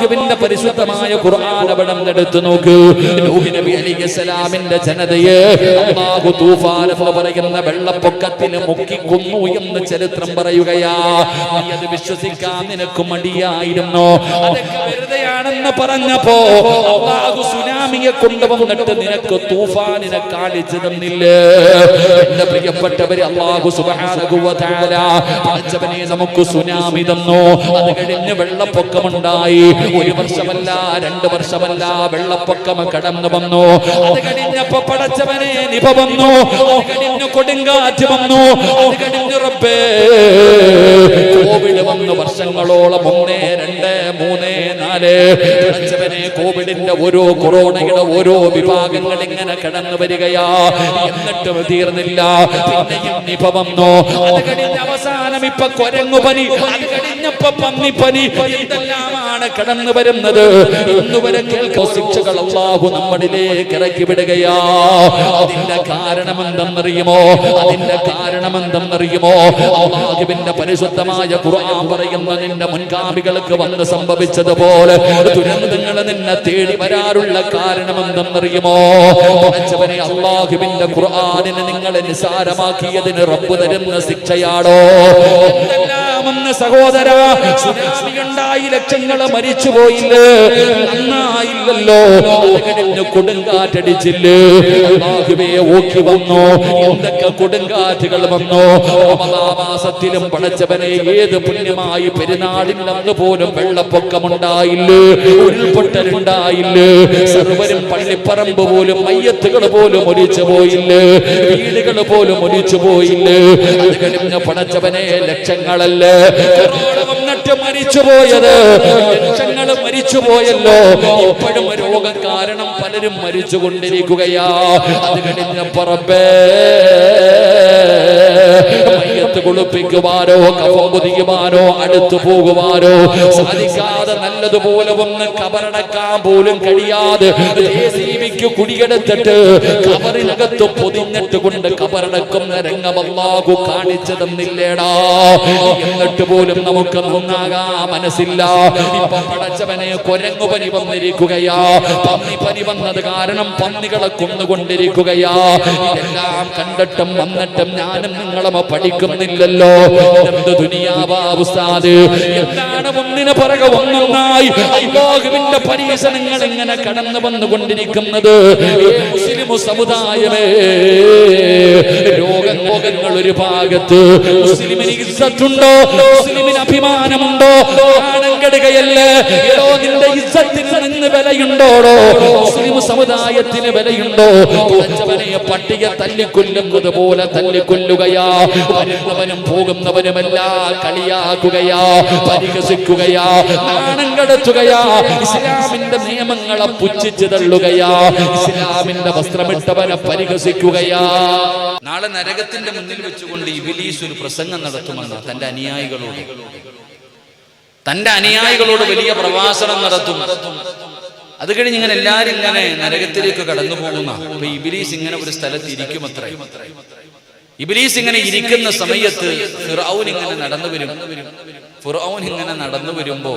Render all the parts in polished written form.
അല്ലാഹുവിന്റെ പരിശുദ്ധമായ ഖുർആൻ അവിടെ എടുത്തു നോക്ക്. നൂഹ് നബി അലൈഹിസ്സലാമിന്റെ ജനതയെ അല്ലാഹു തൂഫാൻ എന്ന് പറയുന്ന വെള്ളപ്പൊക്കത്തിൽ മുക്കിക്കൊന്നു എന്ന് ചരിത്രം പറയുകയാ. നീ അത് വിശ്വസിക്കാൻ നിനക്ക് മടിയായിരുന്നു. അതൊക്കെ വെറുതെയാണെന്ന് പറഞ്ഞപ്പോ അല്ലാഹു സുനാമിയെ കൊണ്ടുവന്നിട്ട് നിനക്ക് തൂഫാനിനെ കാണിച്ചു തന്നില്ലേ? എന്റെ പ്രിയപ്പെട്ടവരെ, അല്ലാഹു സുബ്ഹാനഹു വ തആല പടച്ചവനെ നമുക്ക് സുനാമി തന്നു. അത് കഴിഞ്ഞ് വെള്ളപ്പൊക്കമുണ്ടായി. 1 വർഷമല്ല 2 വർഷമല്ല, വെള്ളപ്പൊക്കം കടന്നു വന്നു. അത് കഴിഞ്ഞപ്പോ പടച്ചവനെ നിപ വന്നു. അത് കഴിഞ്ഞ് കൊടുങ്കാറ്റ് വന്നു. അത് കഴിഞ്ഞ് റബ്ബേ കോവിഡ് വന്നു. വർഷങ്ങളോളം 1, 2, 3, 4 പടച്ചവനെ കോവിഡിന്റെ ഓരോ കൊറോണയുടെ ഓരോ വിഭാഗങ്ങൾ ഇങ്ങനെ കടന്നു വരികയാ. എന്നിട്ടും തീർന്നില്ല. പിന്നെയും നിപ വന്നു. അത് കഴിഞ്ഞ അവസാനം ഇപ്പൊ കൊരങ്ങുപനി, അത് കഴിഞ്ഞപ്പോ പന്നിപ്പനി. എന്തെല്ലാമാണ് കടന്നു വരുന്നത്. ഇന്നുവരെ കേൾക്കുന്ന ശിക്ഷകൾ അല്ലാഹു നമ്മളിലേക്ക് ഇറക്കി വിടുകയാ. അതിന്റെ കാരണം എന്തെന്നറിയുമോ? അതിന്റെ കാരണം എന്തെന്നറിയുമോ? അല്ലാഹുവിന്റെ പരിശുദ്ധമായ ഖുർആൻ പറയുന്ന നിന്റെ മുൻഗാമികൾക്ക് വന്ന് സംഭവിച്ചതുപോലെ ദുരന്തങ്ങൾ നിന്നെ തേടി വരാറുള്ള കാരണം എന്തെന്നറിയുമോ? പടച്ചവനെ, അല്ലാഹുവിന്റെ ഖുർആനിനെ നിങ്ങൾ നിസാരമാക്കിയതിന് റബ്ബ് തരുന്ന ശിക്ഷയാണോ? എന്തെല്ലാമെന്ന് സഹോദരാ, സുനാമി ഉണ്ടായി, ലക്ഷങ്ങൾ മരിച്ചുപോയില്ലേ? നന്നായില്ലല്ലോ. കൊടുങ്കാറ്റടിച്ചില്ലേ? അല്ലാഹുവേ ഓക്കി വന്നു. എന്തൊക്കെ കൊടുങ്കാറ്റുകൾ വന്നു. റമദാൻ മാസത്തിലും പടച്ചവനെ ഏത് പുണ്യമായി പെരുന്നാളില്ലെന്ന് പോലും വെള്ളപ്പൊക്കമുണ്ടായില്ലേ? ഉരുൾപൊട്ടലുണ്ടായില്ലേ? സർവരും പള്ളിപ്പറമ്പ് പോലും മയ്യത്തുകൾ പോലും ഒലിച്ചു പോയില്ലേ? വീടുകൾ പോലും ഒലിച്ചു പോയില്ലേ? അത് കഴിഞ്ഞ പടച്ചവനെ ലക്ഷങ്ങളല്ലേ വന്നിട്ട് മരിച്ചുപോയത്? ലക്ഷങ്ങൾ മരിച്ചുപോയല്ലോ. ഇപ്പോഴും രോഗം കാരണം പലരും മരിച്ചുകൊണ്ടിരിക്കുകയാ. അത് കഴിഞ്ഞ പറമ്പേ മയ്യത്ത് കുളിപ്പിക്കുവാനോ കഫം പൊതിയുവാനോ അടുത്തു പോകുവാനോ സാധിക്കാതെ, നല്ലതുപോലെ ഒന്ന് കബറടക്കാൻ പോലും കഴിയാതെ ജിക്ക് കുടിയെടുത്തിട്ട് കബറിനകത്ത് പൊതിഞ്ഞിട്ട് കൊണ്ട് കബറടക്കുന്ന രംഗം അല്ലാഹു കാണിച്ചു തന്നില്ലേടാ? എന്നിട്ട് പോലും നമുക്ക് നന്നാകാ മനസ്സില്ല. ഇപ്പൊ പടച്ചവനെ കൊരങ്ങുപനി വന്നിരിക്കുകയാ. പന്നിപ്പനി വന്നത് കാരണം പന്നികളെ കൊന്നുകൊണ്ടിരിക്കുകയാ. ഇതെല്ലാം കണ്ടിട്ടും വന്നിട്ടും ഞാനും നിങ്ങളും പഠിക്കുന്നില്ലല്ലോ. എന്ത് ദുനിയാവാ ഉസ്താദ്? എന്താണ് ഒന്നിന് പുറകെ ഒന്നൊന്നായി അല്ലാഹുവിന്റെ പരീക്ഷണങ്ങൾ ഇങ്ങനെ കടന്നു വന്നുകൊണ്ടിരിക്കുന്നത്? മുസ്ലിം സമുദായമേ, രോഗങ്ങൾ ഒരു ഭാഗത്ത്, മുസ്ലിമിന് ഇസ്സത്തുണ്ടോ? മുസ്ലിമിന് അഭിമാനമുണ്ടോ? ആണം കെടുകയല്ലേ? ഏതോ നിന്റെ ഇസ്സത്തിന് നിന്ന് വിലയുണ്ടോടോ? മുസ്ലിം സമുദായത്തിന് വിലയുണ്ടോ? പടച്ചവനെ പട്ടിയെ തല്ലിക്കൊല്ലുന്നത് പോലെ തല്ലിക്കൊല്ലുകയാ. വരുന്നവനും പോകുന്നവനുമെല്ലാം കളിയാക്കുകയാ, പരിഹസിക്കുകയാ, നാണം കെടുത്തുകയാ, ഇസ്ലാമിന്റെ നിയമങ്ങളെ പുച്ഛിച്ചു തള്ളുകയാ, ഇസ്ലാമിന്റെ വസ്ത്രമിട്ടവനെ പരിഹസിക്കുകയാ. നാളെ നരകത്തിന്റെ മുന്നിൽ വെച്ചുകൊണ്ട് ഇബ്ലീസ് ഒരു പ്രസംഗം നടത്തുമെന്ന് തന്റെ അനുയായികളോട് വലിയ പ്രഭാഷണം നടത്തും. അത് കഴിഞ്ഞ് ഇങ്ങനെ എല്ലാരും ഇങ്ങനെ നരകത്തിലേക്ക് കടന്നു പോകുന്ന അപ്പൊ ഇബ്ലീസ് ഇങ്ങനെ ഒരു സ്ഥലത്ത് ഇരിക്കുമത്രേ. ഇബ്ലീസ് ഇങ്ങനെ ഇരിക്കുന്ന സമയത്ത് ഫിർഔൻ ഇങ്ങനെ നടന്നു വരുമ്പോ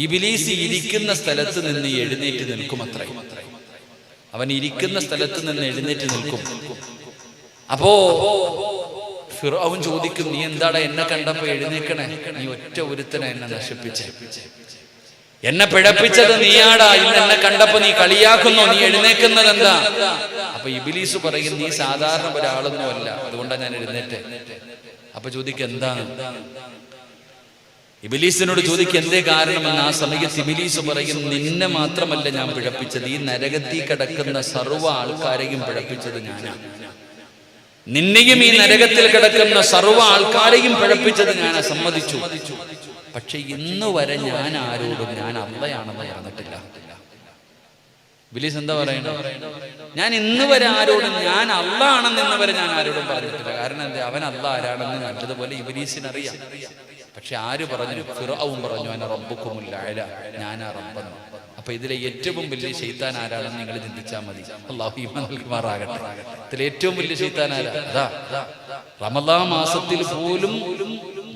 ഇബ്ലീസ് ഇരിക്കുന്ന സ്ഥലത്ത് നിന്ന് എഴുന്നേറ്റ് നിൽക്കുമത്രേ. അവൻ ഇരിക്കുന്ന സ്ഥലത്ത് നിന്ന് എഴുന്നേറ്റ് നിൽക്കും. അപ്പോ ഫിർഔൻ ചോദിക്കും, നീ എന്താടാ എന്നെ കണ്ടപ്പോ എഴുന്നേക്കണേ? നീ ഒറ്റ ഒരുത്തനെ എന്നെ നശിപ്പിച്ചേ, എന്നെ പിഴപ്പിച്ചത് നീയാടാ. ഇന്ന് എന്നെ കണ്ടപ്പോ നീ കളിയാക്കുന്നോ? നീ എഴുന്നേക്കുന്നത് എന്താ? അപ്പൊ ഇബ്ലീസ് പറയും, നീ സാധാരണ ഒരാളൊന്നും അല്ല, അതുകൊണ്ടാണ് ഞാൻ എഴുന്നേറ്റെ. അപ്പൊ ചോദിക്കും, എന്താണ്? ഇബ്ലീസിനോട് ചോദിക്കും എന്തേ കാരണമെന്ന്. ആ സമയത്ത് ഇബ്ലീസ് പറയും, നിന്നെ മാത്രമല്ല ഞാൻ പിഴപ്പിച്ചത്, ഈ നരകത്തിൽ കിടക്കുന്ന സർവ്വ ആൾക്കാരെയും പിഴപ്പിച്ചത് ഞാനാണ്. നിന്നെയും ഈ നരകത്തിൽ കിടക്കുന്ന സർവ്വ ആൾക്കാരെയും പിഴപ്പിച്ചത് ഞാനാ, സമ്മതിച്ചു. പക്ഷെ ഇന്ന് വരെ ഞാൻ ആരോടും ഞാൻ അള്ളയാണെന്ന് പറഞ്ഞിട്ടില്ല. ഇബ്ലീസ് എന്താ പറയുന്നത്? ഞാൻ ഇന്ന് വരെ ആരോടും ഞാൻ അള്ളാണെന്ന് ഇന്ന് വരെ ഞാൻ ആരോടും പറഞ്ഞിട്ടില്ല. കാരണം എന്താ? അവൻ അള്ള ആരാണെന്ന് നല്ലതുപോലെ ഇബ്ലീസിനറിയാം. പക്ഷെ ആര് പറഞ്ഞു? ഫിർഔൻ പറഞ്ഞു, അന റബ്ബുക്കുമുൽ അഅല, ഞാനാ റബ്ബെന്ന്. അപ്പൊ ഇതിലെ ഏറ്റവും വലിയ ശൈത്താൻ ആരാണെന്ന് നിങ്ങൾ ചിന്തിച്ചാൽ മതി. അല്ലാഹു ഈമാൻ നൽകുമാറാകട്ടെ. ഇതിലെ ഏറ്റവും വലിയ ശൈത്താൻ ആരാ? അതാ റമദാൻ മാസത്തിൽ പോലും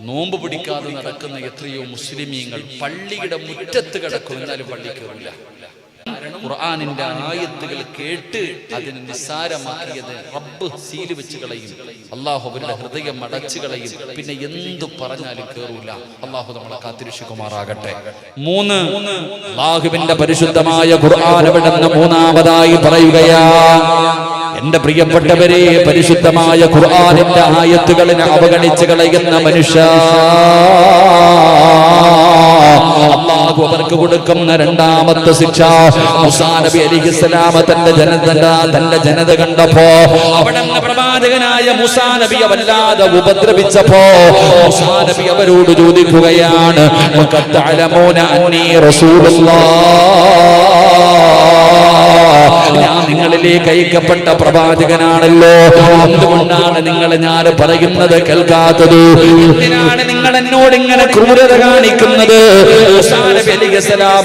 നോമ്പ് പിടിക്കാതെ നടക്കുന്ന എത്രയോ മുസ്ലിമീങ്ങൾ പള്ളിയുടെ മുറ്റത്ത് കിടക്കും, എന്നാലും പള്ളിക്ക് വരില്ല. ഖുർആനിന്റെ ആയത്തുകൾ കേട്ട് അതിന് നിസ്സാരമാക്കിയത് റബ്ബ് സീല് വെച്ച് കളയും. അള്ളാഹു അവരുടെ ഹൃദയം അടച്ചു കളയും. പിന്നെ എന്തു പറഞ്ഞാലും കേറൂല. അള്ളാഹു നമ്മളെ കാത്തിരക്ഷിക്കുമാറാകട്ടെ. 3, അള്ളാഹുവിന്റെ പരിശുദ്ധമായ ഖുർആൻ എവിടെന്ന് മൂന്നാമതായി പറയുകയാ. എന്റെ പ്രിയപ്പെട്ടവരെ, പരിശുദ്ധമായ ഖുർആനിന്റെ ആയത്തുകളിനെ അവഗണിച്ച് കളയുന്ന മനുഷ്യ, അല്ലാഹു അവർക്ക് കൊടുക്കുന്ന രണ്ടാമത്തെ ശിക്ഷ. മൂസാ നബി അലൈഹിസ്സലാം തന്റെ ജനത കണ്ടപ്പോ അവിടെ പ്രവാചകനായ മൂസാ നബിയെ വല്ലാതെ ഉപദ്രവിച്ചപ്പോ മൂസാ നബി അവരോട് ചോദിക്കുകയാണ്, ഞാൻ നിങ്ങളിലേക്ക് അയക്കപ്പെട്ട പ്രവാചകനാണല്ലോ, എന്തുകൊണ്ടാണ് നിങ്ങൾ ഞാൻ പറയുന്നത് കേൾക്കാത്തത്? എന്തിനാണ് നിങ്ങൾ എന്നോട് ഇങ്ങനെ ക്രൂരത കാണിക്കുന്നത്?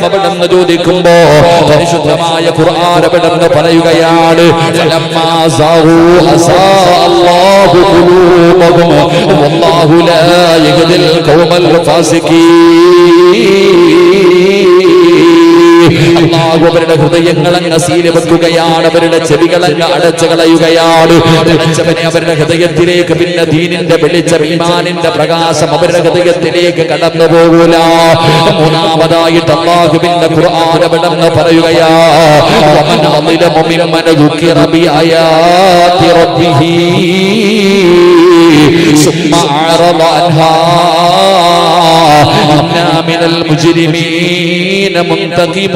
അവിടെന്ന് ചോദിക്കുമ്പോ പരിശുദ്ധമായ ഖുർആൻ അവിടെന്ന് പറയുകയാണ്, വല്ലാഹു ലാ യഹ്ദിൽ ഖൗമൽ അല്ലാഹു അവരുടെ ഹൃദയങ്ങളങ്ങ് സീല് വെക്കുകയാണ്, അവരുടെ ചെവികളങ്ങ് അടച്ചു കളയുകയാണ്. അവരുടെ ഹൃദയത്തിലേക്ക് പിന്നെ ദീനിന്റെ വെളിച്ചം, ഈമാനിന്റെ പ്രകാശം അവരുടെ ഹൃദയത്തിലേക്ക് കടന്നു പോകൂല. മൂന്നാമതായിട്ട് അല്ലാഹുവിന്റെ ഖുർആൻ അവിടെന്ന് പറയുകയാ, വമൻ അളിമു മിമ്മൻ ദുകിറ ബിആയാതി റബ്ബിഹി സുമ്മ അറള അൻഹാ ഇന്നാ മിനൽ മുജ്രിമീന മുൻതഖിമൂൻ.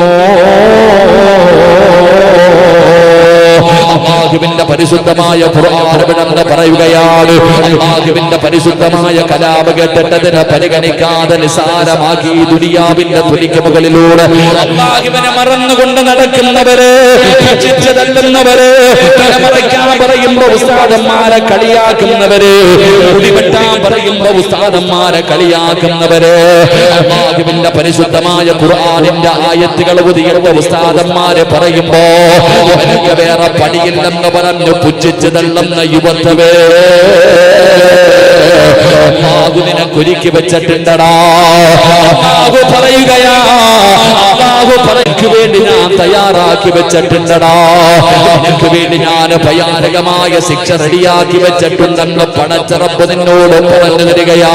അല്ലാഹുവിന്റെ പരിശുദ്ധമായ ഖുർആൻ എവിടെന്ന് പറയുകയാണ്, അല്ലാഹുവിന്റെ പരിശുദ്ധമായ കലാപ് കേട്ടിട്ടതിനെ പരിഗണിക്കാതെ നിസാരമാക്കി ദുനിയാവിന്റെ തുലിക്ക് മുകളിലൂടെ അല്ലാഹുവിനെ മറന്നുകൊണ്ട് നടക്കുന്നവര്, തള്ളുന്നവര്, തലമറയ്ക്കാൻ പറയുമ്പോ ഉസ്താദന്മാരെ കളിയാക്കുന്നവര്, കുടിവെട്ടാൻ പറയുമ്പോ ഉസ്താദന്മാരെ കളിയാക്കുന്നവര്, അല്ലാഹുവിന്റെ പരിശുദ്ധമായ ഖുർആനിന്റെ ആയത്തുകൾ ഉദിയുള്ള ഉസ്താദന്മാരെ പറയുമ്പോ അവർക്ക് വേറെ പണിയില്ലെന്ന് പറഞ്ഞു പുച്ഛിച്ച് തള്ളുന്ന യുവത്വേ, അല്ലാഹു നിനക്ക് ഒരുക്കി വെച്ചിട്ടുണ്ടടാ. അല്ലാഹു പറയുകയാ, അല്ലാഹു പറയ്ക്ക് വേണ്ടി ഞാൻ തയ്യാറാക്കി വെച്ചിട്ടുണ്ടടാ, നിനക്ക് വേണ്ടി ഞാൻ ഭയാനകമായ ശിക്ഷ റെഡിയാക്കി വെച്ചിട്ടുണ്ടെന്ന് പടച്ച റബ്ബ് നിന്നോട് പറഞ്ഞു തരികയാ.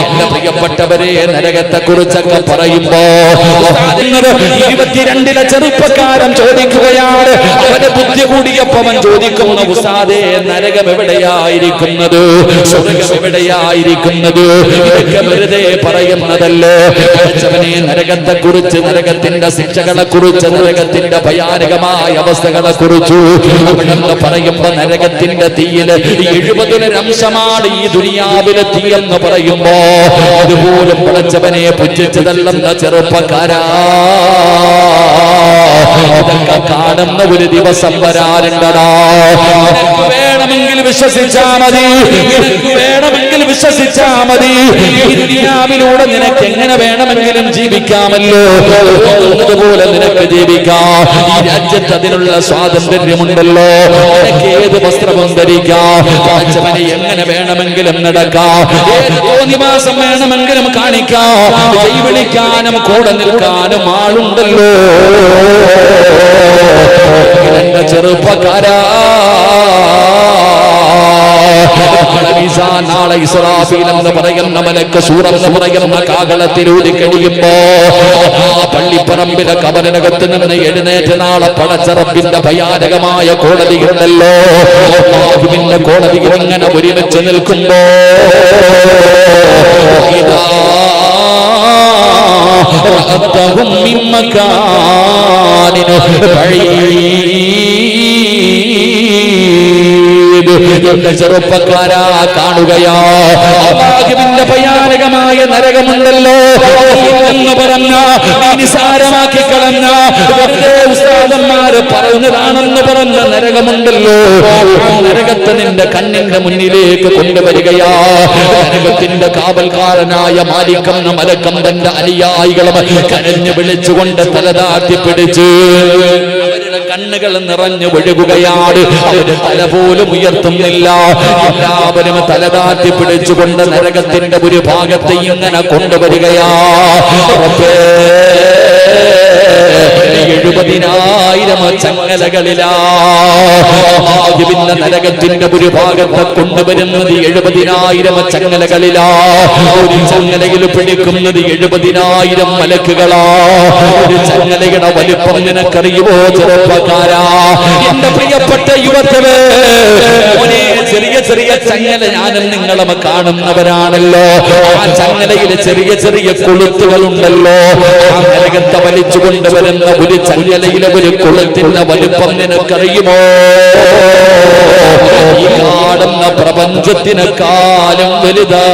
എന്റെ പ്രിയപ്പെട്ടവരെ, നരകത്തെ കുറിച്ചൊക്കെ പറയുമ്പോ 22 ചെറുപ്പക്കാരൻ ചോദിക്കുകയാണ്, അവന് ബുദ്ധി കൂടിയപ്പോ അവൻ ചോദിക്കുന്നു, ഉസ്താദേ നരകം എവിടെയായിരിക്കുന്നത്, സ്വർഗം എവിടെയായിരിക്കുന്നത്? ഇതൊക്കെ വെറുതെ പറയുന്നതല്ലേ? പഠിച്ചവനെ, നരകത്തെ കുറിച്ച്, നരകത്തിന്റെ ശിക്ഷകളെ കുറിച്ച്, നരകത്തിന്റെ ഭയാനകമായ അവസ്ഥകളെ കുറിച്ചു അവിടെന്ന് പറയുമ്പോ നരകത്തിന്റെ തീയില് 70% ഈ ദുനിയാവിലെ തീയെന്ന് പറയുമ്പോ അതുപോലും പഠിച്ചവനെ പുച്ഛിച്ചു തള്ളുന്ന ചെറുപ്പക്കാരാ, ഇതൊക്കെ കാണുന്ന ഒരു ദിവസം വരാറുണ്ടടാ. നിനക്ക് വേണമെങ്കിൽ വിശ്വസിച്ചാ മതി, നിനക്ക് വേണമെങ്കിൽ വിശ്വസിച്ചാ മതി, ഈ ദുനിയാവിലൂടെ നിനക്ക് എങ്ങനെ വേണമെങ്കിലും ജീവിക്കാമല്ലോ, അതുപോലെ നിനക്ക് ജീവിക്കാം. ഈ രാജ്യത്ത് അതിനുള്ള സ്വാതന്ത്ര്യമുണ്ടല്ലോ, നിനക്ക് ഏത് വസ്ത്രവും ധരിക്കാം, കാഴ്ചവനെ എങ്ങനെ വേണമെങ്കിലും നടക്കാം, ഏത് തോന്നിവാസം വേണമെങ്കിലും കാണിക്കാം, ജയ് വിളിക്കാനും കൂടെ നിൽക്കാനും ആളുണ്ടല്ലോ. എന്റെ ചെറുപ്പക്കാരാ, നാളെ ഇസ്രാഫീൽ എന്ന് പറയുന്ന മലക്ക് സൂറെന്ന് പറയുന്ന കാഹളത്തിലൂതി കഴിയുമ്പോ ആ പള്ളിപ്പറമ്പിലെ കബറിനകത്ത് നിന്ന് എഴുന്നേറ്റ് നാളെ പടച്ച റബ്ബിന്റെ ഭയാനകമായ കോടതിയുണ്ടല്ലോ, അല്ലാഹുവിന്റെ കോടതിയിൽ ഇങ്ങനെ ഒരുമിച്ച് നിൽക്കുമ്പോ റഅത്തഹും മിൻ മകാനിൻ എന്റെ ചെറുപ്പക്കാരാ കാണുകയാ, അല്ലാഹുവിന്റെ ഭയാനകമായ നരകമുണ്ടല്ലോ എന്ന് പറഞ്ഞ നിസാരമാക്കി കളഞ്ഞ വെറുതെ ഉസ്താദന്മാര് പറഞ്ഞതാണെന്ന് പറഞ്ഞ നരകമുണ്ടല്ലോ, ആ നരകത്തെ നിന്റെ കണ്ണിന്റെ മുന്നിലേക്ക് കൊണ്ടുവരികയാ. നരകത്തിന്റെ കാവൽക്കാരനായ മാലിക്കെന്ന മലക്കം തന്റെ അനുയായികളും കരഞ്ഞു വിളിച്ചുകൊണ്ട് തലതാഴ്ത്തി പിടിച്ച് അവരുടെ കണ്ണുകൾ നിറഞ്ഞു ഒഴുകുകയാണ്. അവര് തല പോലും ഉയർത്തുന്നില്ല. എല്ലാവരും തലതാഴ്ത്തി പിടിച്ചുകൊണ്ട് നരകത്തിന്റെ ഒരു ഭാഗത്ത് ഇങ്ങനെ കൊണ്ടുവരികയാ. 70,000 ചങ്ങലകളിലാ നരകത്തിന്റെ ഒരു ഭാഗത്ത് കൊണ്ടുവരുന്നത്. 70,000 ചങ്ങലകളിലാ. ഒരു ചങ്ങലയിൽ പിടിക്കുന്നത് 70,000 മലക്കുകളാ. ഒരു ചങ്ങലയുടെ വലിപ്പം നിനക്കറിയുമോ ചെറുപ്പക്കാരാ? എന്റെ പ്രിയപ്പെട്ട യുവത്വേ, ചെറിയ ചെറിയ ചങ്ങല ഞാനും നിങ്ങളും കാണുന്നവരാണല്ലോ. ആ ചങ്ങലയിൽ ചെറിയ ചെറിയ കൊളുത്തുകളുണ്ടല്ലോ. ആ നരകത്തെ വലിച്ചു കൊണ്ടുവരുന്ന ഒരു ചങ്ങലയിലെ ഒരു കൊളുത്തിന്റെ വലിപ്പം നിനക്കറിയുമോ? ഈ കാണുന്ന പ്രപഞ്ചത്തിനെക്കാളും വലുതാ.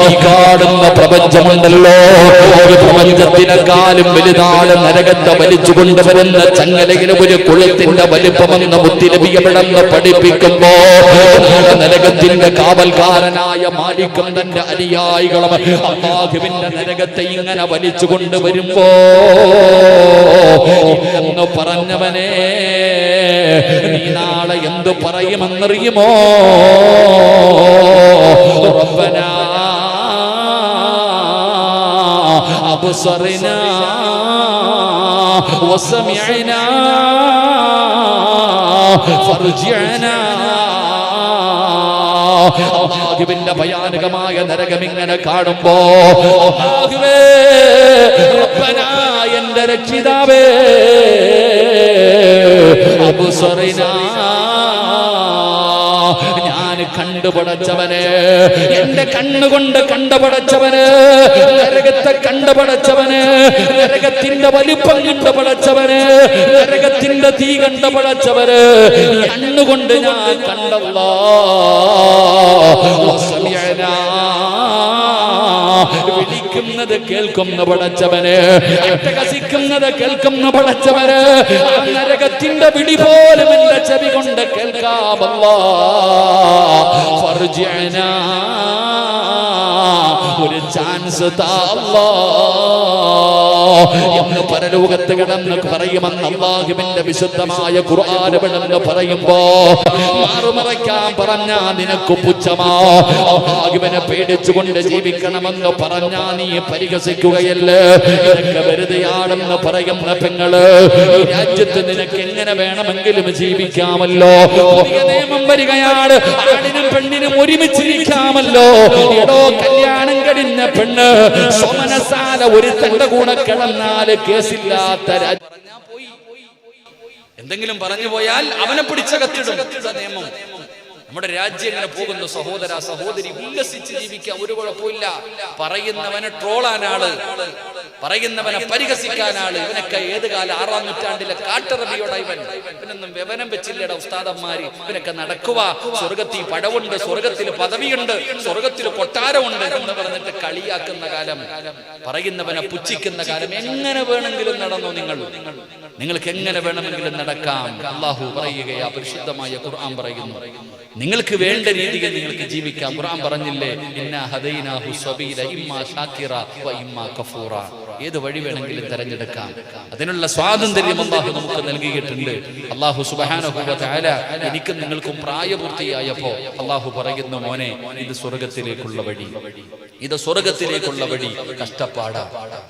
ഈ കാണുന്ന പ്രപഞ്ചമുണ്ടല്ലോ, ഒരു പ്രപഞ്ചത്തിനെക്കാളും വലുതാണ് നരകത്തെ വലിച്ചു കൊണ്ടുവരുന്ന ചങ്ങലയിലെ ഒരു കൊളുത്തിന്റെ വലിപ്പമെന്ന് മുത്തിനബിയവിടെന്ന് പഠിപ്പിക്കുമ്പോ നരകത്തിന്റെ കാവൽക്കാരനായ മാലിക്കും തന്റെ അനുയായികളും അല്ലാഹുവിന്റെ നരകത്തെ ഇങ്ങനെ വലിച്ചു കൊണ്ടുവരുമ്പോ എന്ന് പറഞ്ഞവനെ നീ നാളെ എന്തു പറയുമെന്നറിയുമോ? റബ്ബനാ അബ്സർനാ വസമിഅനാ ഫർജിഅനാ. അല്ലാഹുവിന്റെ ഭയാനകമായ നരകം ഇങ്ങനെ കാണുമ്പോ അല്ലാഹുവേ, റബ്ബനാ എന്റെ രക്ഷിതാവേ, അബ്സർനാ ഞാൻ കണ്ടുപടച്ചവന്, എന്റെ കണ്ണുകൊണ്ട് കണ്ടുപടച്ചവന്, നരകത്തെ കണ്ടുപടച്ചവന്, നരകത്തിന്റെ വലിപ്പം കണ്ടുപടച്ചവന്, നരകത്തിന്റെ തീ കണ്ടുപടച്ചവന് കണ്ണുകൊണ്ട് ഞാൻ കണ്ടല്ലോ. വിളിക്കുന്നത് കേൾക്കുന്ന പടച്ചവന്, അട്ടഹസിക്കുന്നത് കേൾക്കുന്ന പടച്ചവന്, നരകത്തിന്റെ വിളി പോലും എന്റെ ചെവി കൊണ്ട് കേൾക്കാമല്ലോ. ഫർജിഅനാ, ഒരു ചാൻസ് താ എന്ന് പരലോകത്ത് കിടന്ന് പറയുമെന്ന് അല്ലാഹുവിന്റെ വിശുദ്ധമായ ഖുർആൻ എന്ന് പറയുമ്പോ മാറുമറയ്ക്കാൻ പറഞ്ഞാ നിനക്ക് പുച്ഛമാ. അല്ലാഹുവിനെ പേടിച്ചുകൊണ്ട് ജീവിക്കണമെന്ന് പറഞ്ഞാ നീ പരിഹസിക്കുകയല്ലേ. ഇതൊക്കെ വെറുതെയാണെന്ന് പറയുന്ന പെങ്ങള്, ഈ രാജ്യത്ത് നിനക്ക് എങ്ങനെ വേണമെങ്കിലും ജീവിക്കാമല്ലോ. പുതിയ നിയമം വരികയാണ്, ആണിനും പെണ്ണിനും ഒരുമിച്ചിരിക്കാമല്ലോ. എടോ, കല്യാണം കഴിഞ്ഞ പെണ്ണ് സ്വമനസാല ഒരു തന്റെ കൂടെ കിടന്നാല് കേസില്ലാത്ത എന്തെങ്കിലും പറഞ്ഞു പോയാൽ അവനെ പിടിച്ചകത്തിടും നിയമം. നമ്മുടെ രാജ്യം എങ്ങനെ പോകുന്നു സഹോദര സഹോദരി? ഉല്ലസിച്ച് ജീവിക്കാൻ ഒരു കുഴപ്പമില്ല. പറയുന്നവനെ ട്രോളാനാള്, പറയുന്നവനെ പരിഹസിക്കാനാള്. ഇവനൊക്കെ ഏത് കാലം 6-ാം നൂറ്റാണ്ടിലെ കാട്ടറബിയോടെ ഇവനൊന്നും വ്യവനം വെച്ചില്ലട ഉസ്താദന്മാര്. ഇവനൊക്കെ നടക്കുക, സ്വർഗത്തിൽ പഴവുണ്ട്, സ്വർഗത്തിൽ പദവിയുണ്ട്, സ്വർഗത്തിൽ കൊട്ടാരമുണ്ട് എന്ന് പറഞ്ഞിട്ട് കളിയാക്കുന്ന കാലം, പറയുന്നവനെ പുച്ഛിക്കുന്ന കാലം. എങ്ങനെ വേണമെങ്കിലും നടന്നോ നിങ്ങൾക്ക് എങ്ങനെ വേണമെങ്കിലും നടക്കാം. അല്ലാഹു പറയുകയാ, പരിശുദ്ധമായ ഖുർആൻ പറയുന്നു, നിങ്ങൾക്ക് വേണ്ട രീതിയിൽ നിങ്ങൾക്ക് ജീവിക്കാം. ഖുർആൻ പറഞ്ഞില്ലേ, ഇന്നാ ഹദൈനാഹു സബീല ഇമ്മാ ഷാകിറ വ ഇമ്മാ കഫൂറ. ഏത് വഴി വേണമെങ്കിലും തിരഞ്ഞെടുക്കാം. അതിനുള്ള സ്വാതന്ത്ര്യം അല്ലാഹു നമുക്ക് നൽകിയിട്ടുണ്ട്. അല്ലാഹു സുബ്ഹാനഹു വ തആല എനിക്കും നിങ്ങൾക്കും പ്രായപൂർത്തിയായപ്പോ അല്ലാഹു പറയുന്നു, മോനെ, ഇത് സ്വർഗ്ഗത്തിലേക്കുള്ള വഴി, ഇത് സ്വർഗ്ഗത്തിലേക്കുള്ള വഴി. കഷ്ടപ്പാടാ.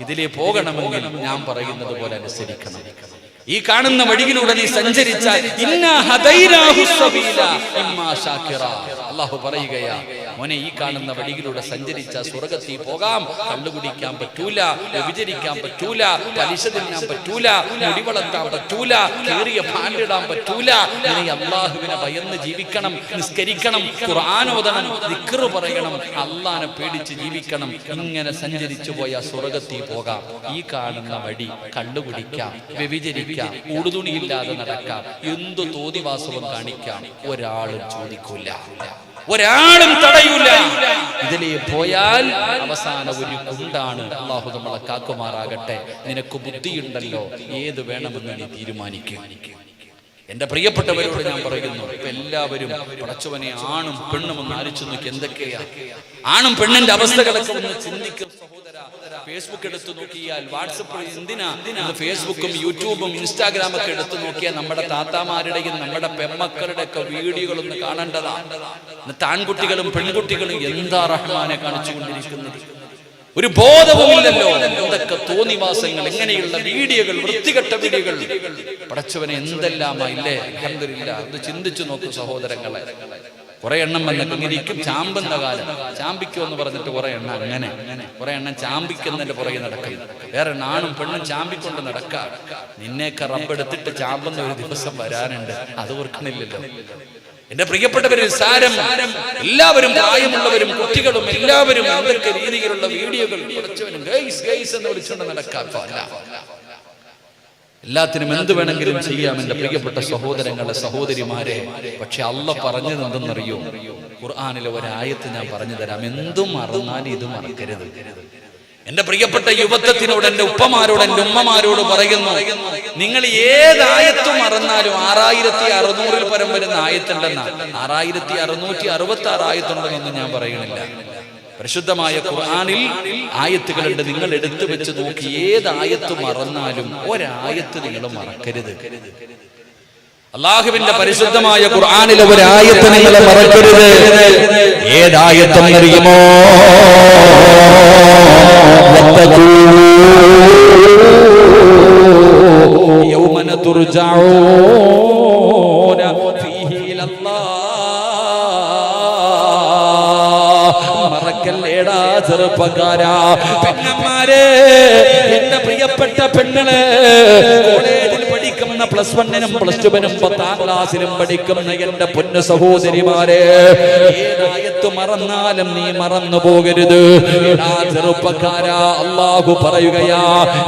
ഇതിലേ പോകണമെങ്കിൽ ഞാൻ പറയുന്നത് പോലെ അനുസരിക്കണം. ഈ കാണുന്ന വഴിയിലൂടെ നീ സഞ്ചരിച്ചാൽ ഇന്നാ ഹദൈനാഹു സബീല ഇമ്മാ ഷാകിറ. അല്ലാഹു പറയുകയാ, മോനെ, ഈ കാണുന്ന വഴിയിലൂടെ സഞ്ചരിച്ച സ്വർഗ്ഗത്തിൽ പോകാം. കള്ളുകുടിക്കാൻ പറ്റൂല, വ്യഭിചരിക്കാൻ പറ്റൂല, പലിശ തിന്നാൻ പറ്റൂല, മുടി വളർത്താൻ പറ്റൂല, കീറിയ പാണ്ടിടാൻ പറ്റൂല. നീ അല്ലാഹുവിനെ ഭയന്ന് ജീവിക്കണം, നിസ്കരിക്കണം, ഖുർആൻ ഓതണം, ദിക്ർ പറയണം, അല്ലാഹനെ പേടിച്ച് ജീവിക്കണം. ഇങ്ങനെ സഞ്ചരിച്ചു പോയ സ്വർഗ്ഗത്തിൽ പോകാം. ഈ കാണുന്ന വഴി കള്ളുകുടിക്കാം, വ്യഭിചരിക്കാം, ഊടുതുണിയില്ലാതെ നടക്കാം, എന്തു തോന്നിവാസവും കാണിക്കാം. ഒരാളും ചോദിക്കൂല, ഒരാളും തടയൂല. ഇതിലേ പോയാൽ അവസാന ഒരു കുണ്ടാണ്. അള്ളാഹു നമ്മളെ കാക്കുമാറാകട്ടെ. നിനക്ക് ബുദ്ധിയുണ്ടല്ലോ, ഏത് വേണമെന്ന് നീ തീരുമാനിക്കുക. എന്റെ പ്രിയപ്പെട്ടവരോട് ഞാൻ പറയുന്നു, ഇപ്പൊ എല്ലാവരും പടച്ചവനെ ആണും പെണ്ണും ഒന്ന് ആലോചിച്ചു നോക്കി. എന്തൊക്കെയാ ആണും പെണ്ണിന്റെ അവസ്ഥകളൊക്കെ ഒന്ന് ചിന്തിക്കും സഹോദര. ഫേസ്ബുക്ക് എടുത്തു നോക്കിയാൽ, വാട്സപ്പ്, എന്തിനാ ഫേസ്ബുക്കും യൂട്യൂബും ഇൻസ്റ്റാഗ്രാം ഒക്കെ എടുത്തു നോക്കിയാൽ നമ്മുടെ താത്താമാരുടെയും നമ്മുടെ പെമ്മക്കളുടെ ഒക്കെ വീഡിയോകളൊന്ന് കാണേണ്ടതാണ്. ആൺകുട്ടികളും പെൺകുട്ടികളും എന്താ റഹ്മാനെ കാണിച്ചുകൊണ്ടിരിക്കുന്നത്. ഒരു ബോധവുമില്ലല്ലോ. എന്തൊക്കെ തോന്നിവാസങ്ങൾ, എങ്ങനെയുള്ള വീഡിയോകൾ, വൃത്തികെട്ട വീഡിയോകൾ. പടച്ചവനെ എന്തെല്ലാമായില്ലേ. അൽഹംദുലില്ലാഹ്. ഒന്ന് ചിന്തിച്ചു നോക്കൂ സഹോദരങ്ങളെ. കുറെ എണ്ണം വന്നിരിക്കും ചാമ്പുന്ന കാലം. ചാമ്പിക്കോ എന്ന് പറഞ്ഞിട്ട് കുറെ എണ്ണം അങ്ങനെ കുറെ എണ്ണം ചാമ്പിക്കുന്നതിന്റെ പുറകെ നടക്കുന്നു. വേറെ ആണും പെണ്ണും ചാമ്പിക്കൊണ്ട് നടക്കാം. നിന്നെയൊക്കെ റബ്ബെടുത്തിട്ട് ചാമ്പുന്ന ഒരു ദിവസം വരാനുണ്ട്. അത് ഓർക്കണില്ലല്ലോ. എന്റെ പ്രിയപ്പെട്ടവരിൽ സാരം എല്ലാവരും, പ്രായമുള്ളവരും കുട്ടികളും എല്ലാവരും എന്തൊക്കെ രീതിയിലുള്ള വീഡിയോകൾ എന്ന് വിളിച്ചുകൊണ്ട് നടക്കാം. എല്ലാത്തിനും എന്ത് വേണമെങ്കിലും ചെയ്യാം എന്റെ പ്രിയപ്പെട്ട സഹോദരങ്ങളെ, സഹോദരിമാരെ. പക്ഷെ അള്ളാഹ് പറഞ്ഞത് എന്തെന്നറിയോ? ഖുർആനിലെ ഒരായത്ത് ഞാൻ പറഞ്ഞു തരാം. എന്തും മറന്നാലും ഇത് മറക്കരുത്. എന്റെ പ്രിയപ്പെട്ട യുവത്വത്തിനോട്, എന്റെ ഉപ്പമാരോട്, എന്റെ ഉമ്മമാരോട് പറയുന്നു, നിങ്ങൾ ഏതായത്തും മറന്നാലും 6600 പരം വരുന്ന ആയത്തുണ്ടെന്ന 6666 ആയത്തുണ്ടെന്നൊന്നും ഞാൻ പറയണില്ല. പരിശുദ്ധമായ ഖുർആനിൽ ആയത്തുകളുണ്ട്. നിങ്ങൾ എടുത്തു വെച്ച് നോക്കി. ഏതായത്ത് മറന്നാലും ഒരായത്ത് നിങ്ങൾ മറക്കരുത്. അല്ലാഹുവിന്റെ പരിശുദ്ധമായ ഖുർആനിലെ ഒരായത്ത് നിങ്ങൾ മറക്കരുത്. ഏതായത്തും അറിയുമോ? യൗമന തുർജഊന ഫീഹി ഇലല്ലാഹ്. മറക്കല്ലേടാ ചെറുപ്പക്കാരാ, പെണ്ണന്മാരെ, എന്റെ പ്രിയപ്പെട്ട പെണ്ണുകളെ, കോളേജിൽ പഠിക്കുന്ന +1-നും +2-നും 10ാം ക്ലാസ്സിലും പഠിക്കുന്ന എന്റെ പൊന്നു സഹോദരിമാരെ, ഏതായത്ത് മറന്നാലും നീ മറന്നു പോകരുത്. ചെറുപ്പക്കാരാ, അല്ലാഹു പറയുകയാ,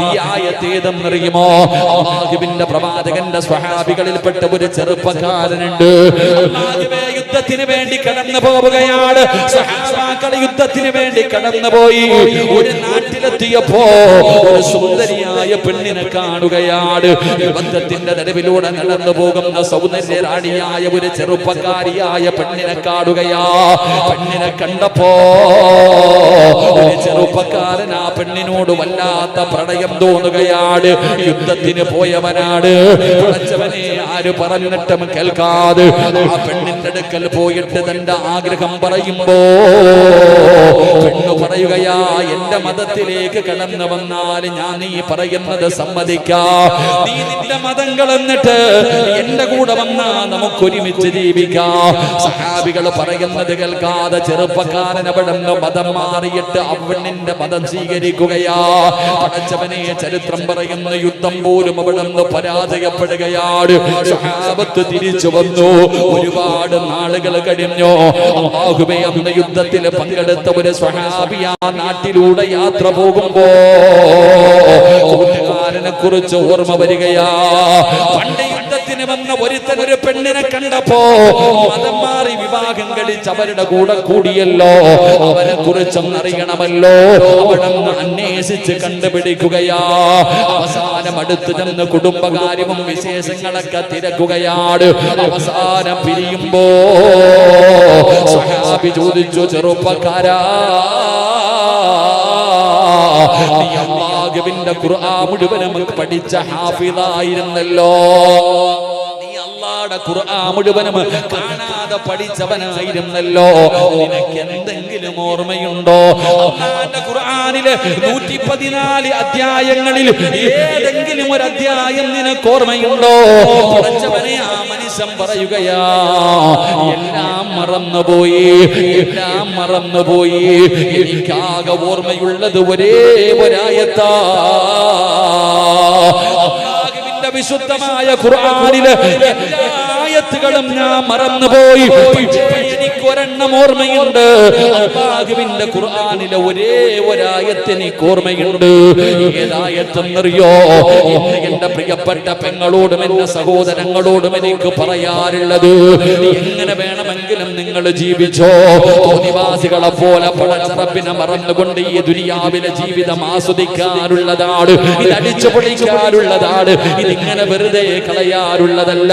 ഈ ആയത്ത് ഏതെന്നറിയുമോ? അല്ലാഹുവിന്റെ പ്രവാചകന്റെ സ്വഹാബികളിൽപ്പെട്ട ഒരു ചെറുപ്പക്കാരനുണ്ട്. അല്ലാഹുവേ, യുദ്ധത്തിന് വേണ്ടി കടന്നു പോവുകയാണ്. സ്വഹാബാക്കൾ യുദ്ധത്തിന് വേണ്ടി കടന്നുപോയി. ഒരു നാട്ടിലെത്തിയപ്പോ ഒരു സുന്ദരിയായ പെണ്ണിനെ കാണുകയാണ്. യുദ്ധത്തിന്റെ നടുവിലൂടെ നടന്നു പോകുന്ന സൗന്ദര്യറാണിയായ ഒരു ചെറുപ്പക്കാരിയായ പെണ്ണിനെ കാണുകയാ. പെണ്ണിനെ കണ്ടപ്പോ ഒരു ചെറുപ്പക്കാരൻ ആ പെണ്ണിനോട് വല്ലാത്ത പ്രണയം തോന്നുകയാണ്. യുദ്ധത്തിന് പോയവനാണ്. പടച്ചവനെ ആര് പറഞ്ഞിട്ടും കേൾക്കാതെ ആ പെണ്ണിന്റെ അടുക്കൽ പോയിട്ട് തന്റെ ആഗ്രഹം പറയുമ്പോ പെണ്ണ് പറയുകയാ, എന്റെ മതത്തിലേക്ക് കടന്നു വന്നാൽ ഞാൻ നീ പറയുന്നത് സമ്മതിക്കാം. നീ നിന്റെ മതം കളഞ്ഞിട്ട് എന്റെ കൂടെ വന്നാ നമുക്ക് ഒരുമിച്ച് ജീവിക്കാം. സഹാബികൾ പറയുന്നത് കേൾക്കാതെ ചെറുപ്പക്കാരൻ അവിടെ നിന്ന് മതം മാറിയിട്ട് അവനിന്റെ മതം സ്വീകരിക്കുകയാ. പടച്ചവനെ, ചരിത്രം പറയുന്ന യുദ്ധം പോലും അവിടെ നിന്ന് പരാജയപ്പെടുകയാണ്. സഹാബത്ത് തിരിച്ചു വന്നു. ഒരുപാട് നാളുകൾ കഴിഞ്ഞു. അല്ലാഹുവേ, അന്ന് യുദ്ധത്തിൽ പങ്കെടുത്ത ഒരു സ്വഹാബിയ നാട്ടിലൂടെ യാത്ര പോകുമ്പോ കൂട്ടുകാരനെ കുറിച്ച് ഓർമ്മ വരികയാ. പണ്ട് യുദ്ധത്തിന് വന്ന ഒരു പെണ്ണിനെ കണ്ടപ്പോ മതം മാറി വിവാഹം കഴിച്ച് അവരുടെ കൂടെ കൂടിയല്ലോ. അവനെ കുറിച്ചൊന്നും അറിയണമല്ലോ. അവിടെ അന്വേഷിച്ച് കണ്ടുപിടിക്കുകയാ. അവസാനം അടുത്ത് ചെന്ന് കുടുംബകാര്യവും വിശേഷങ്ങളൊക്കെ തിരക്കുകയാണ്. അവസാനം പിരിയുമ്പോ സ്വഹാബി ചോദിച്ചു, ചെറുപ്പക്കാരാ, നീ അല്ലാഹുവിന്റെ ഖുർആൻ മുഴുവനും പഠിച്ച ഹാഫിളായിരുന്നല്ലോ. നീ അല്ലാഹുവിന്റെ ഖുർആൻ മുഴുവനും കാണാതെ പഠിച്ചവനായിരുന്നല്ലോ. നിനക്ക് എന്തെങ്കിലും ഓർമ്മയുണ്ടോ? അല്ലാഹുവിന്റെ ഖുർആനിലെ 114 അധ്യായങ്ങളിൽ ഏതെങ്കിലും ഒരു അധ്യായം നിനക്ക് ഓർമ്മയുണ്ടോ? പഠിച്ചവനെ ആ മനുഷ്യൻ പറയുകയാ, എല്ലാം മറന്നുപോയി, എല്ലാം മറന്നുപോയി. എനിക്കാകെ ഓർമ്മയുള്ളത് ഒരേ ഒരായത്താ. അല്ലാഹുവിന്റെ വിശുദ്ധമായ ഖുർആനിലെ എല്ലാ ആയത്തുകളും ഞാൻ മറന്നുപോയി. എനിക്ക് ഒരെണ്ണം ഓർമ്മയുണ്ട്. അല്ലാഹുവിന്റെ ഖുർആനിലെ ഒരേ ഒരായത്ത് എനിക്ക് ഓർമ്മയുണ്ട്. ഏതായത്തെന്നറിയോ? ഇന്ന് എന്റെ പ്രിയപ്പെട്ട പെങ്ങളോടും എന്റെ സഹോദരങ്ങളോടും എനിക്ക് പറയാറുള്ളത്, എങ്ങനെ വേണമെങ്കിലും നിങ്ങൾ ജീവിച്ചോ. തോന്നിവാസികളെ പോലെ പടച്ചറപ്പിനെ മറന്നുകൊണ്ട് ഈ ദുനിയാവിലെ ജീവിതം ആസ്വദിക്കാറുള്ളതാണ്, ഇത് അടിച്ചു പൊളിക്കാറുള്ളതാണ്, ഇതിങ്ങനെ വെറുതെ കളയാറുള്ളതല്ല.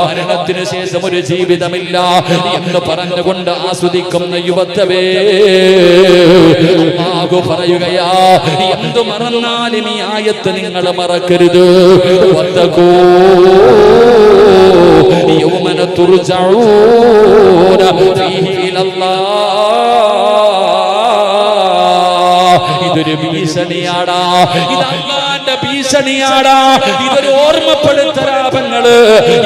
മരണത്തിന് ശേഷം ഒരു ജീവിതമില്ല എന്ന് പറഞ്ഞുകൊണ്ട് ആസ്വദിക്കുന്ന യുവത്വേ, അല്ലാഹു പറയുകയാ, എന്തു മറന്നാലും ഈ ആയത്ത് നിങ്ങൾ മറക്കരുത്. വത്തഖൂ യൗമന തുർജഊന ഫീഹി ഇലല്ലാഹ്. ഇതൊരു ഭീഷണിയാടാ, ഇത് അല്ലാഹുവിന്റെ ഭീഷണിയാടാ, ഇതൊരു ഓർമ്മപ്പെടുത്തലാപങ്ങള്.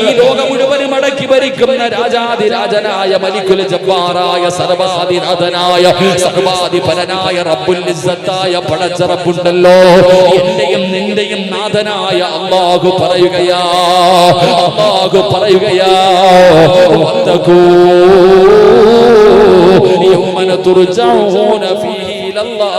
ഈ ലോകം മുഴുവനും അടക്കി ഭരിക്കുന്ന രാജാതിരാജനായ മലിക്കുൽ ജബ്ബാറായ സർവാധിനാഥനായ സർവാധിപരനായ റബ്ബുൽ ഇസ്സത്തായ പടച്ചറപ്പുണ്ടല്ലോ, എന്റെയും നിന്റെയും നാഥനായ അല്ലാഹു പറയുകയാ, അല്ലാഹു പറയുകയാ, വത്തഖൂ യൗമന തുർജഊന ഫീഹി ഇലല്ലാഹ്.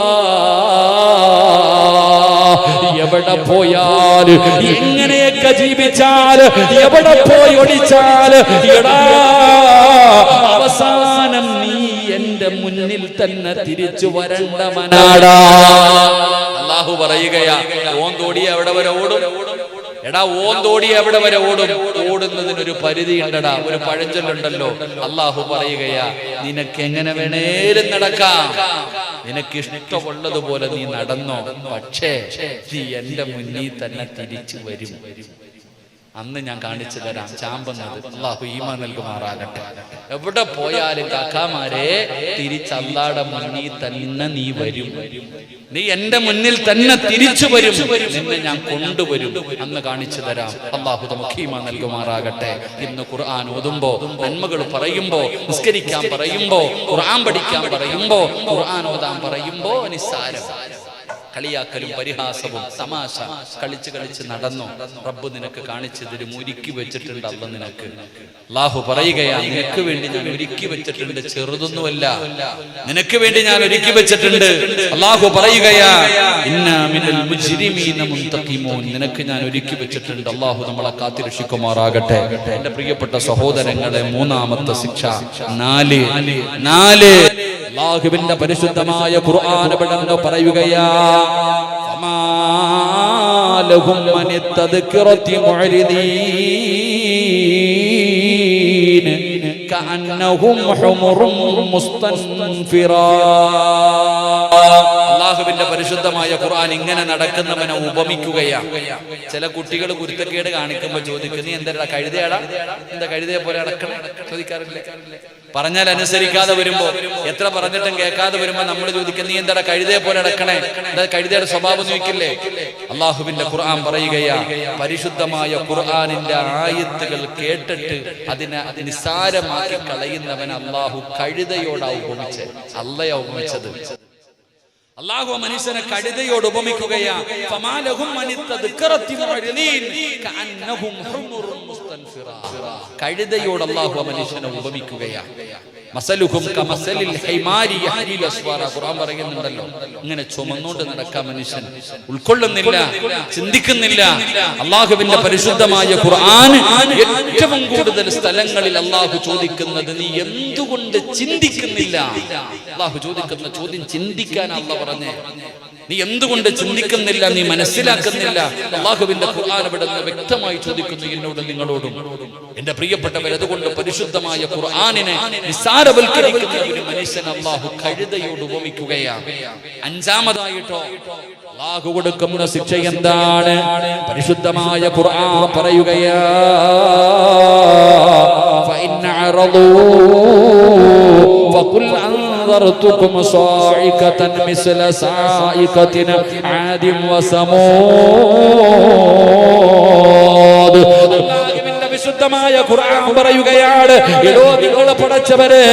എവിടെ പോയാൽ, എങ്ങനെയൊക്കെ ജീവിച്ചാൽ, എവിടെ പോയി ഒളിച്ചാൽ, എടാ അവസാനം നീ എന്റെ മുന്നിൽ തന്നെ തിരിച്ചു വരണ്ടവനാടാ. അല്ലാഹു പറയുകയാ, ഓന്തോടി എവിടെ വരെ ഓടും? എടാ ഓന്തോടി എവിടെ വരെ ഓടും? ഓടുന്നതിനൊരു പരിധി ഉണ്ടടാ, ഒരു പഴഞ്ചൊല്ലുണ്ടല്ലോ. അല്ലാഹു പറയുകയാ, നിനക്ക് എങ്ങനെ വേണേലും നടക്കാം, നിനക്ക് ഇഷ്ടമുള്ളതുപോലെ നീ നടന്നോ, പക്ഷേ നീ എന്റെ മുന്നിൽ തന്നെ തിരിച്ചു വരും. അന്ന് ഞാൻ കാണിച്ചു തരാം ചാമ്പെന്നത്. അല്ലാഹു ഈമാൻ നൽകുമാറാകട്ടെ. എവിടെ പോയാലും കാക്കാമാരെ തിരിച്ച് അല്ലാഹുവിന്റെ മുന്നിൽ തന്നെ നീ വരും, നീ എന്റെ മുന്നിൽ തന്നെ തിരിച്ചു വരും, നിന്നെ ഞാൻ കൊണ്ടുവരും. അന്ന് കാണിച്ചു തരാം. അല്ലാഹു നമുക്ക് ഈമാൻ നൽകുമാറാകട്ടെ. ഇന്ന് ഖുർആൻ ഓതുമ്പോ, നന്മകൾ പറയുമ്പോ, നിസ്കരിക്കാൻ പറയുമ്പോ, ഖുർആൻ പഠിക്കാൻ പറയുമ്പോ, ഖുർആൻ ഓതാൻ പറയുമ്പോ നിസ്സാരം കളിയാക്കലും പരിഹാസവും തമാശ കളിച്ച് കളിച്ച് നടന്നോ. റബ്ബ് നിനക്ക് കാണിച്ചു തരും, ഒരുക്കി വെച്ചിട്ടുണ്ട് അല്ല നിനക്ക്. അല്ലാഹു പറയുകയാ, നിനക്ക് വേണ്ടി ഞാൻ ഒരുക്കി വെച്ചിട്ടുണ്ട്, ചെറുതൊന്നുമല്ല, നിനക്ക് വേണ്ടി ഞാൻ ഒരുക്കി വെച്ചിട്ടുണ്ട്. അല്ലാഹു പറയുകയാ, ഇന്നാ മിനൽ മുജ്രിമീന മുൻതഖിമൂൻ, നിനക്ക് ഞാൻ ഒരുക്കി വെച്ചിട്ടുണ്ട്. അല്ലാഹു നമ്മളെ കാത്തിരക്ഷിക്കുമാറാകട്ടെ. എന്റെ പ്രിയപ്പെട്ട സഹോദരങ്ങളെ, മൂന്നാമത്തെ ശിക്ഷ 4 അല്ലാഹുവിന്റെ പരിശുദ്ധമായ ഖുർആൻ ഇവിടെ പറയുകയാ, ഫമാലഹും അനിത്തദ്കിറതി മുഅരിദീൻ കഅന്നഹും ഹുമുറും മുസ്തൻഫിറാ. അല്ലാഹുവിന്റെ പരിശുദ്ധമായ ഖുർആൻ ഇങ്ങനെ നടക്കുന്നവനെ ഉപമിക്കുകയാ. ചില കുട്ടികൾ കുരുത്തക്കേട് കാണിക്കുമ്പോൾ ചോദിക്കും, നീ എന്താ കഴുതയാടാ, എന്താ കഴുതയെ പോലെ നടക്കണം ചോദിക്കാറില്ലേ? പറഞ്ഞാൽ അനുസരിക്കാതെ വരുമ്പോ, എത്ര പറഞ്ഞിട്ടും കേൾക്കാതെ വരുമ്പോ നമ്മൾ ചോദിക്കും, നീ എന്താ കഴുതയെ പോലെ നടക്കണേ, എന്താ കഴുതയുടെ സ്വഭാവം ചോദിക്കില്ലേ? അല്ലാഹുവിന്റെ ഖുർആൻ പറയുകയാ, പരിശുദ്ധമായ ഖുർആനിന്റെ ആയത്തുകൾ കേട്ടിട്ട് അതിനെ നിസ്സാരമാക്കി കളയുന്നവൻ അല്ലാഹു കഴുതയോടാ ഉപമിച്ചത്, അല്ലയാ ഉപമിച്ചത്. അല്ലാഹു മനുഷ്യനെ കഴുതയോട് ഉപമിക്കുകയാ, ഫമാലഹും അനിത്തദ്കിറതി മുഅരിദീൻ കഅന്നഹും ഹുമുറുൻ മുസ്തൻഫിറാ. കഴുതയോട് അല്ലാഹു മനുഷ്യനെ ഉപമിക്കുകയാ. മസലുഹും കമസലിൽ ഹൈമാരി യഹ്മിലു അസ്വാറ. ഖുർആൻ പറയുന്നുണ്ടല്ലോ, ഇങ്ങനെ ചുമന്നുകൊണ്ട് നടക്കാൻ മനുഷ്യൻ ഉൾക്കൊള്ളുന്നില്ല, ചിന്തിക്കുന്നില്ല. അല്ലാഹുവിന്റെ പരിശുദ്ധമായ ഖുർആൻ ഏറ്റവും കൂടുതൽ സ്ഥലങ്ങളിൽ അല്ലാഹു ചോദിക്കുന്നത്, നീ എന്തുകൊണ്ട് ചിന്തിക്കുന്നില്ല? അല്ലാഹു ചോദിക്കുന്ന ചോദ്യം ചിന്തിക്കാൻ അല്ലാഹു പറഞ്ഞേ. നീ എന്തുകൊണ്ട് ചിന്തിക്കുന്നില്ല, നീ മനസ്സിലാക്കുന്നില്ല? അല്ലാഹുവിന്റെ ഖുർആൻ ഇവിടെ വ്യക്തമായി ചോദിക്കുന്നു എന്നോടും നിങ്ങളോടും. എന്റെ പ്രിയപ്പെട്ടവർ, അതുകൊണ്ട് പരിശുദ്ധമായ ഖുർആനിനെ നിസ്സാരവൽക്കരിക്കുന്ന ഒരു മനുഷ്യൻ അല്ലാഹു കഴുതയോട് ഉപമിക്കുകയാണ്. അഞ്ചാമതായിട്ടോ അല്ലാഹു കൊടുക്കുന്ന ശിക്ഷ എന്താണ്? പരിശുദ്ധമായ ഖുർആൻ പറയുകയാ, ഫഇൻ അറദൂ ഫഖുൽ أنذرتكم صاعقة مثل صاعقة عاد وثمود. വിശുദ്ധമായ ഖുർആൻ പറയുകയാണ്, നിങ്ങൾ പടച്ചവരെ